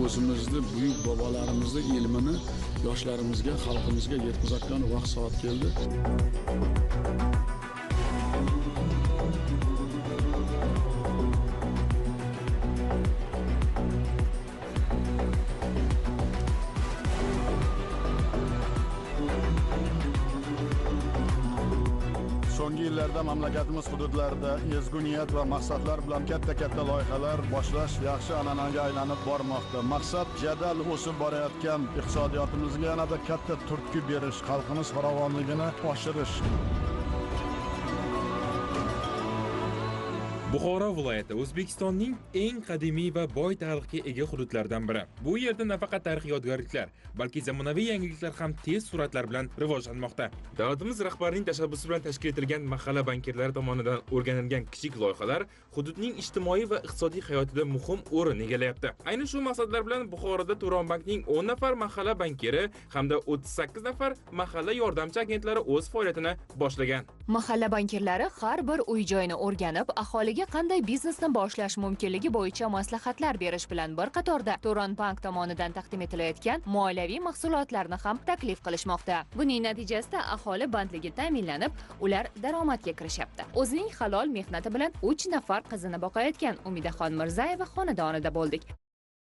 o'zimizni buyuk bobolarimizni ilmini yoshlarimizga, xalqimizga yetkazadigan vaqt soat keldi. So'nggi yillarda mamlakatimiz hududlarida ezgu niyat va maqsadlar bilan katta loyihalar boshlash yaxshi an'anaga aylanib bormoqda. Maqsad jadal o'sib borayotgan iqtisodiyotimizga yanada katta turtki berish, xalqimiz farovonligini oshirish. Buxoro viloyati O'zbekistonning eng qadimiy va boy tarixga ega hududlaridan biri. Bu yerda nafaqat tarixiy yodgorliklar, balki zamonaviy yangiliklar ham tez sur'atlar bilan rivojlanmoqda. Davlatimiz rahbarining tashabbusi bilan tashkil etilgan mahalla bankirlari tomonidan o'rganilgan kichik loyihalar hududning ijtimoiy va iqtisodiy hayotida muhim o'rin egallayapti. Ayni shu maqsadlar bilan Buxoroda Turonbankning 10 nafar mahalla bankiri hamda 38 nafar mahalla yordamchi agentlari o'z faoliyatini boshlagan. Mahalla bankirlari har bir uy-joyni o'rganib, aholiga qanday biznesni boshlash mumkinligi bo'yicha maslahatlar berish bilan bir qatorda Turonbank tomonidan taqdim etilayotgan moliyaviy mahsulotlarni ham taklif qilishmoqda. Buning natijasida aholi bandligi ta'minlanib, ular daromadga kirishyapti. O'zining halol mehnati bilan 3 nafar qizini boqayotgan Umidaxon Mirzayeva xonadonida bo'ldik.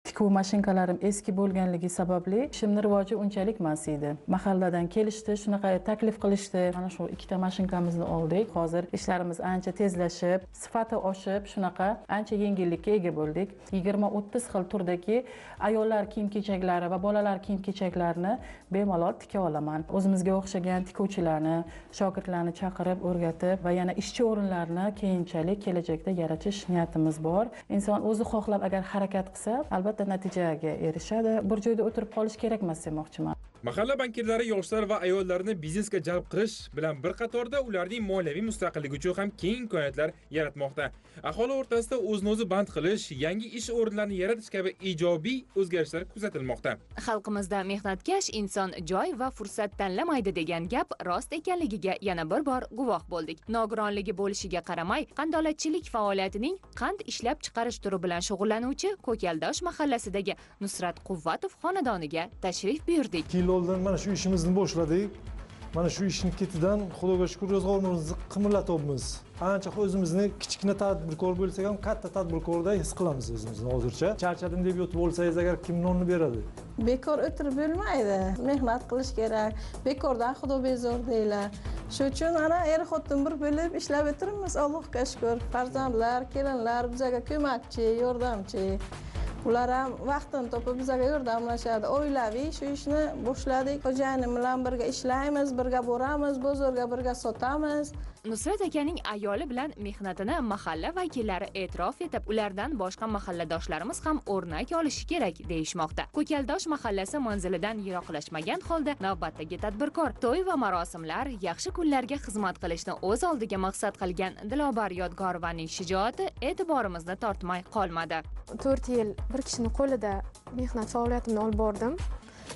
Tikuv mashinkalarim eski bo'lganligi sababli ishimni rivoji unchalik emas edi. Mahalladan kelishdi, shunaqa taklif qilishdi. Mana shu ikkita mashinkamizni oldik. Hozir ishlarimiz ancha tezlashib, sifati oshib, shunaqa ancha yengillikka ega bo'ldik. 20-30 xil turdagi ayollar kiyim-kechaklari va bolalar kiyim-kechaklarini bemalol tika olaman. O'zimizga o'xshagan tikuvchilarni, shogirdlarni chaqirib, o'rgatib va yana ishchi o'rinlarini keyinchalik kelajakda yaratish niyatimiz bor. Inson o'zi xohlab agar harakat qilsa, albatta natijaga erishadi. Bir joyda o'tirib qolish kerak emas demoqchiman. Mahalla bankirlari yoshlar va ayollarni biznesga jalb qilish bilan bir qatorda ularning moliyaviy mustaqilligi uchun ham keng imkoniyatlar yaratmoqda. Aholi o'rtasida o'zini o'zi band qilish, yangi ish o'rinlarini yaratish kabi ijobiy o'zgarishlar kuzatilmoqda. Xalqimizda mehnatkash inson joy va fursat tanlamaydi degan gap rost ekanligiga yana bir bor guvoh bo'ldik. Nogironligi bo'lishiga qaramay, qandolatchilik faoliyatining qand ishlab chiqarish turi bilan shug'ullanuvchi Ko'kaldosh mahallasidagi Nusrat Quvvatov xonadoniga tashrif buyurdik. Yillardan mana shu ishimizni boshladik. Mana shu ishning ketidan Xudoga shukr ro'zg'orimizni qimirlatyapmiz. Ancha o'zimizni kichkina tadbirkor bo'lsak ham katta tadbirkorday his qilamiz o'zimizni hozircha. Charchadim deb yotib olsangiz agar kim nonni beradi? Bekor o'tirib bo'lmaydi. Mehnat qilish kerak. Bekordan Xudo bezor deylar. Shu uchun ana er-xotin bir bo'lib ishlab o'tiramiz. Allohga shukr. Farzandlar, kelinlar bizga ko'makchi, yordamchi. Ular ham vaqtini topib bizga yordamlashadi. Oilaviy shu ishni boshladik. Xo'jayinim bilan birga ishlaymiz, birga boramiz, bozorga birga sotamiz. Nusrat akaning ayoli bilan mehnatini mahalla vakillari e'tirof etib, ulardan boshqa mahalladoshlarimiz ham o'rnak olishi kerak deyishmoqda. Ko'kaldosh mahallasi manzilidan yiroqlashmagan holda navbatdagi tadbirkor to'y va marosimlar, yaxshi kunlarga xizmat qilishni o'z oldiga maqsad qilgan Dilobar Yodgorovaning shijoati e'tiborimizni tortmay qolmadi. 4 yil bir kishining qo'lida mehnat faoliyatimni olib bordim.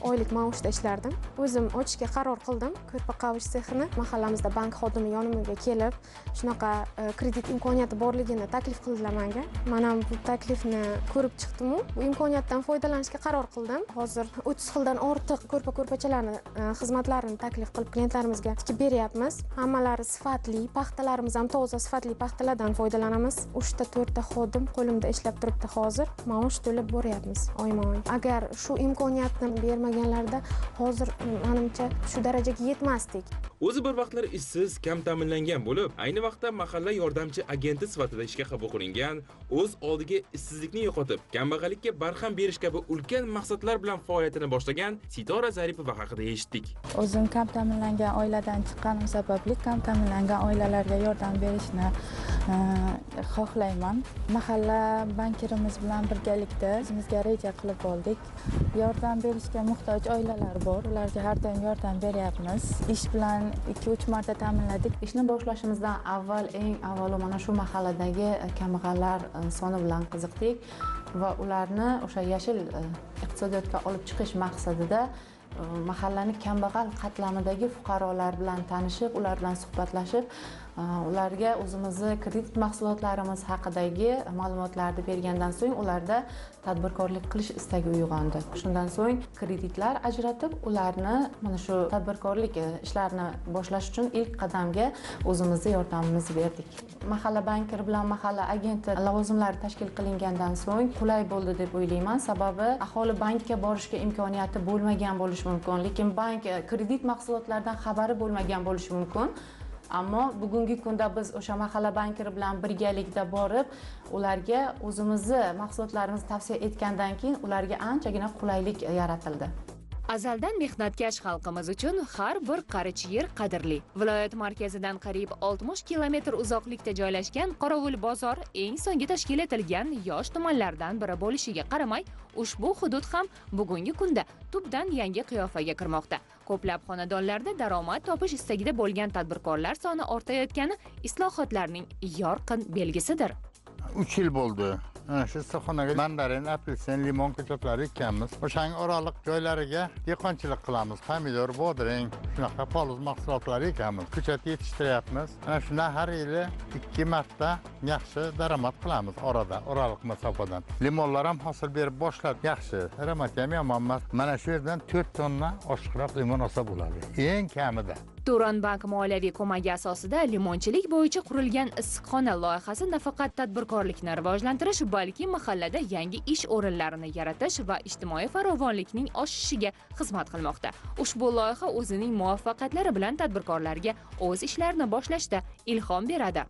Oylik maoshda ishlardim. O'zim ochishga qaror qildim. Ko'rpa qavish sexini mahallamizda bank xodimi yonimga kelib, shunaqa kredit imkoniyati borligini taklif qildilar menga. Men ham bu taklifni ko'rib chiqdim. Bu imkoniyatdan foydalanishga qaror qildim. Hozir 30 xildan ortiq ko'rpa-ko'rpachalarni xizmatlarini taklif qilib klientlarimizga tikib beryapmiz. Hammalari sifatli, paxtalarimiz ham toza sifatli paxtalardan foydalanamiz. 3-4 ta xodim qo'limda ishlab turibdi hozir. Maosh to'lab boryapmiz oyma-oy. Agar shu imkoniyatni bermaganlarda hozir menimcha shu darajaga yetmasdik. O'zi bir vaqtlar ishsiz, kam ta'minlangan bo'lib, ayni vaqtda mahalla yordamchi agenti sifatida ishga qabul qilingan, o'z oldiga ishsizlikni yo'qotib, kambag'allikka barham berish kabi ulkan maqsadlar bilan faoliyatini boshlagan Sitora Zaripova haqida eshitdik. O'zim kam ta'minlangan oiladan chiqqanim sababli kam ta'minlangan oilalarga yordam berishni xohlayman. Mahalla bankirimiz bilan birgalikda o'zimizga reja qilib oldik. Yordam berishga muhtoj oilalar bor, ularga har doim yordam beryapmiz. Ish bilan 2-3 marta ta'minladik. Ishni boshlashimizdan avval eng avvalo mana shu mahalladagi kambag'allar soni bilan qiziqdik va ularni o'sha yashil iqtisodiyotga olib chiqish maqsadida mahallaning kambag'al qatlamidagi fuqarolar bilan tanishib, ular bilan suhbatlashib, ularga o'zimizni kredit mahsulotlarimiz haqidagi ma'lumotlarni bergandan so'ng ularda tadbirkorlik qilish istagi uyg'ondi. Shundan so'ng kreditlar ajratib, ularni mana shu tadbirkorlik ishlarini boshlash uchun ilk qadamga o'zimizni yordamimizni berdik. Mahalla bankiri bilan mahalla agenti lavozimlari tashkil qilingandan so'ng qulay bo'ldi deb o'ylayman. Sababi aholi bankka borishga imkoniyati bo'lmagan bo'lishi mumkin, lekin bank kredit mahsulotlaridan xabari bo'lmagan bo'lishi mumkin. Ammo bugungi kunda biz o'sha mahalla bankiri bilan birgalikda borib, ularga o'zimizni mahsulotlarimizni tavsiya etgandan keyin ularga anchagina qulaylik yaratildi. Azaldan mehnatkash xalqimiz uchun har bir qarich yer qadrli. Viloyat markazidan qariyb 60 kilometr uzoqlikda joylashgan Qorovul bozor eng so'nggi tashkil etilgan yosh tumanlardan biri bo'lishiga qaramay, ushbu hudud ham bugungi kunda tubdan yangi qiyofaga kirmoqda. Ko'plab xonadonlarda daromad topish istagida bo'lgan tadbirkorlar soni ortayotgani islohotlarning yorqin belgisidir. 3 yil bo'ldi. Shu issiqxonaga mandarin, apelsin, limon ko'chatlari ekkanmiz. O'shaning oraliq joylariga dehqonchilik qilamiz. Pomidor, bodring, shunaqa poluz mahsulotlari ekamiz. Ko'chat yetishtiryapmiz. Ana shundan har yili 2 marta yaxshi daromad qilamiz oraliq masofadan. Limonlar ham hosil berib boshladi. Yaxshi, daromad ham yomon emas. Mana shu yerdan 4 tonna oshiqroq limon olsa bo'ladi. Eng kamida. Turon bank moliyaviy ko'magi asosida limonchilik bo'yicha qurilgan issiqxona loyihasi nafaqat tadbirkorlikni rivojlantirish, balki mahallada yangi ish o'rinlarini yaratish va ijtimoiy farovonlikning oshishiga xizmat qilmoqda. Ushbu loyiha o'zining muvaffaqiyatlari bilan tadbirkorlarga o'z ishlarini boshlashda ilhom beradi.